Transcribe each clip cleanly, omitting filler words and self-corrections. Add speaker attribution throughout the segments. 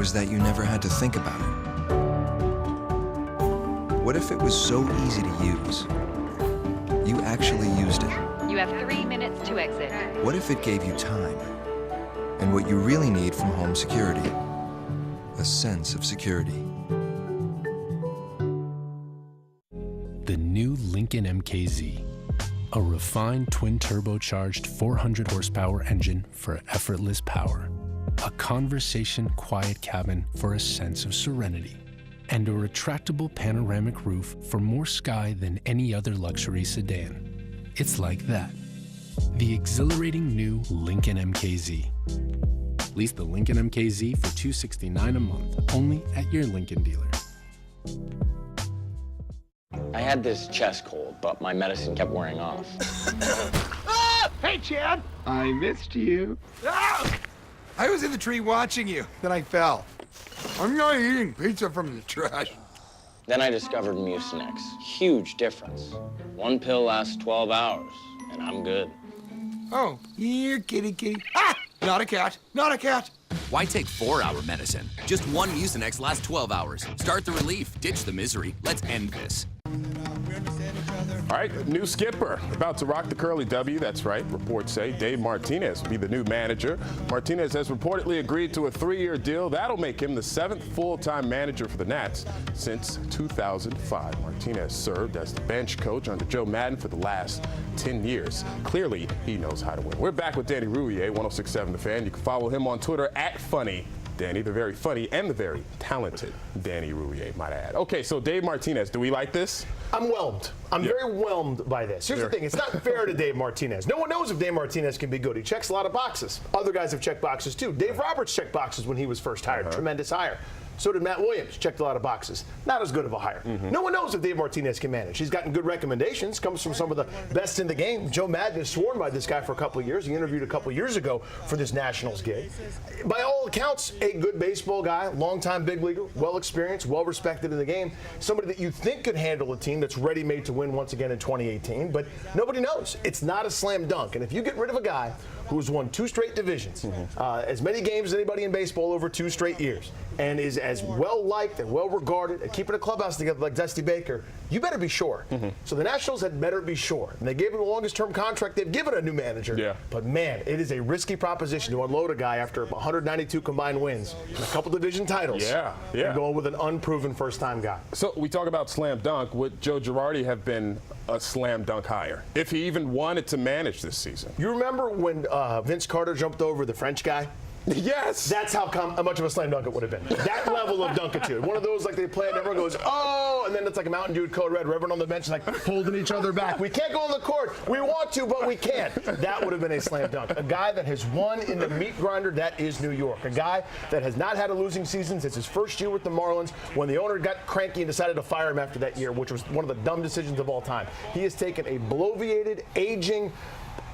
Speaker 1: was that you never had to think about it? What if it was so easy to use? You actually used it.
Speaker 2: You have 3 minutes to exit.
Speaker 1: What if it gave you time? And what you really need from home security? A sense of security.
Speaker 3: The new Lincoln MKZ. A refined twin-turbocharged 400 horsepower engine for effortless power. A conversation-quiet cabin for a sense of serenity. And a retractable panoramic roof for more sky than any other luxury sedan. It's like that. The exhilarating new Lincoln MKZ. Lease the Lincoln MKZ for $269 a month, only at your Lincoln dealer.
Speaker 4: I had this chest cold, but my medicine kept wearing off.
Speaker 5: Hey, Chad! I missed you. Ah! I was in the tree watching you, then I fell. I'm not eating pizza from the trash.
Speaker 4: Then I discovered Mucinex. Huge difference. One pill lasts 12 hours, and I'm good.
Speaker 5: Oh, here, kitty. Ah! Not a cat, not a cat.
Speaker 6: Why take 4-hour medicine? Just one Mucinex lasts 12 hours. Start the relief, ditch the misery. Let's end this.
Speaker 7: All right, new skipper, about to rock the Curly W. That's right, reports say Dave Martinez will be the new manager. Martinez has reportedly agreed to a 3-year deal. That'll make him the 7th full-time manager for the Nats since 2005. Martinez served as the bench coach under Joe Madden for the last 10 years. Clearly, he knows how to win. We're back with Danny Rouhier, 1067 The Fan. You can follow him on Twitter @funny. Danny, the very funny and the very talented Danny Rouhier, might I add. Okay, so Dave Martinez, do we like this?
Speaker 8: I'm whelmed. I'm very whelmed by this. Here's the thing. It's not fair to Dave Martinez. No one knows if Dave Martinez can be good. He checks a lot of boxes. Other guys have checked boxes, too. Dave Roberts checked boxes when he was first hired. Tremendous hire. So did Matt Williams. Checked a lot of boxes. Not as good of a hire. No one knows if Dave Martinez can manage. He's gotten good recommendations. Comes from some of the best in the game. Joe Madden is sworn by this guy for a couple of years. He interviewed a couple of years ago for this Nationals gig. By all accounts, a good baseball guy, longtime big leaguer, well experienced, well respected in the game. Somebody that you think could handle a team that's ready-made to win once again in 2018. But nobody knows. It's not a slam dunk. And if you get rid of a guy who's won 2 straight divisions, as many games as anybody in baseball over 2 straight years, and is as well-liked and well-regarded and keeping a clubhouse together like Dusty Baker, you better be sure. So the Nationals had better be sure. And they gave him the longest-term contract they've given a new manager.
Speaker 7: Yeah.
Speaker 8: But, man, it is a risky proposition to unload a guy after 192 combined wins and a couple division titles.
Speaker 7: Yeah.
Speaker 8: And going with an unproven first-time guy.
Speaker 7: So we talk about slam dunk. Would Joe Girardi have been a slam dunk hire if he even wanted to manage this season?
Speaker 8: You remember when Vince Carter jumped over the French guy?
Speaker 7: Yes.
Speaker 8: That's how much of a slam dunk it would have been. That level of dunkitude. One of those like they play and everyone goes, oh, and then it's like a Mountain Dew code red. Everyone on the bench is like holding each other back. We can't go on the court. We want to, but we can't. That would have been a slam dunk. A guy that has won in the meat grinder, that is New York. A guy that has not had a losing season since his first year with the Marlins when the owner got cranky and decided to fire him after that year, which was one of the dumb decisions of all time. He has taken a bloviated, aging,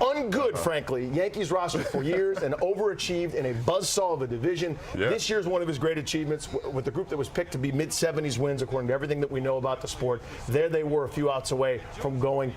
Speaker 8: ungood, frankly, Yankees roster for years and overachieved in a buzzsaw of a division.
Speaker 7: Yeah.
Speaker 8: This year's one of his great achievements with the group that was picked to be mid-70s wins, according to everything that we know about the sport. There they were a few outs away from going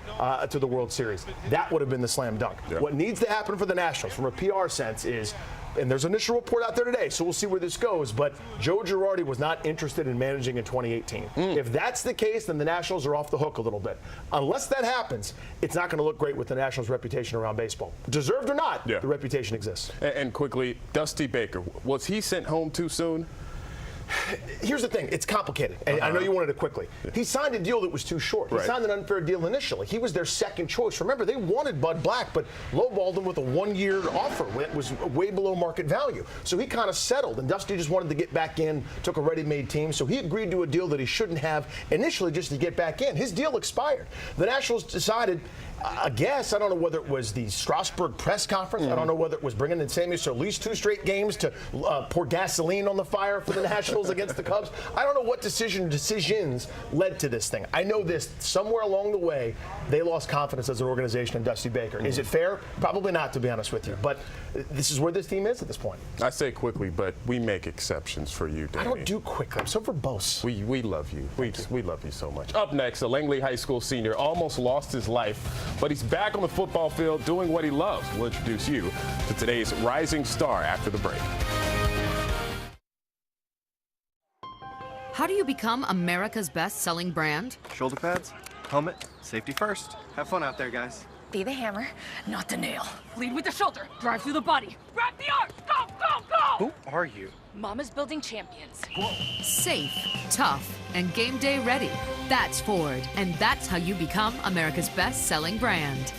Speaker 8: to the World Series. That would have been the slam dunk.
Speaker 7: Yeah.
Speaker 8: What needs to happen for the Nationals, from a PR sense, is, and there's an initial report out there today, so we'll see where this goes, but Joe Girardi was not interested in managing in 2018. If that's the case, then the Nationals are off the hook a little bit. Unless that happens, it's not going to look great with the Nationals' reputation around baseball. Deserved or not, the reputation exists.
Speaker 7: And quickly, Dusty Baker, was he sent home too soon?
Speaker 8: Here's the thing. It's complicated. And I know you wanted it quickly. He signed a deal that was too short. He signed an unfair deal initially. He was their second choice. Remember, they wanted Bud Black, but lowballed him with a 1-year offer that was way below market value. So he kind of settled, and Dusty just wanted to get back in, took a ready-made team. So he agreed to a deal that he shouldn't have initially just to get back in. His deal expired. The Nationals decided, I guess, I don't know whether it was the Strasburg press conference. I don't know whether it was bringing in Sammy Solis 2 straight games to pour gasoline on the fire for the Nationals against the Cubs. I don't know what decisions led to this thing. I know this. Somewhere along the way, they lost confidence as an organization in Dusty Baker. Is it fair? Probably not, to be honest with you. But this is where this team is at this point.
Speaker 7: I say quickly, but we make exceptions for you, Danny.
Speaker 8: I don't do quickly. I'm so verbose.
Speaker 7: We love you. We love you so much. Up next, a Langley High School senior almost lost his life, but he's back on the football field doing what he loves. We'll introduce you to today's rising star after the break.
Speaker 9: How do you become America's best-selling brand?
Speaker 10: Shoulder pads, helmet, safety first. Have fun out there, guys.
Speaker 11: Be the hammer, not the nail. Lead with the shoulder, drive through the body, grab the arm, go, go, go!
Speaker 10: Who are you?
Speaker 11: Mama's building champions.
Speaker 9: Safe, tough, and game day ready. That's Ford, and that's how you become America's best-selling brand.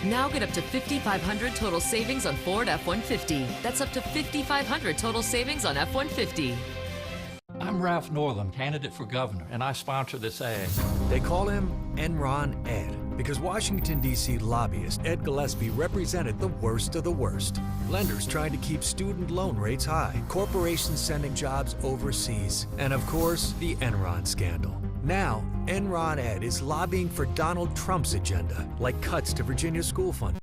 Speaker 9: Now get up to $5,500 total savings on Ford F-150. That's up to $5,500 total savings on F-150.
Speaker 12: I'm Ralph Northam, candidate for governor, and I sponsor this ad.
Speaker 13: They call him Enron Ed because Washington, D.C. lobbyist Ed Gillespie represented the worst of the worst. Lenders trying to keep student loan rates high, corporations sending jobs overseas, and of course, the Enron scandal. Now, Enron Ed is lobbying for Donald Trump's agenda, like cuts to Virginia school funding.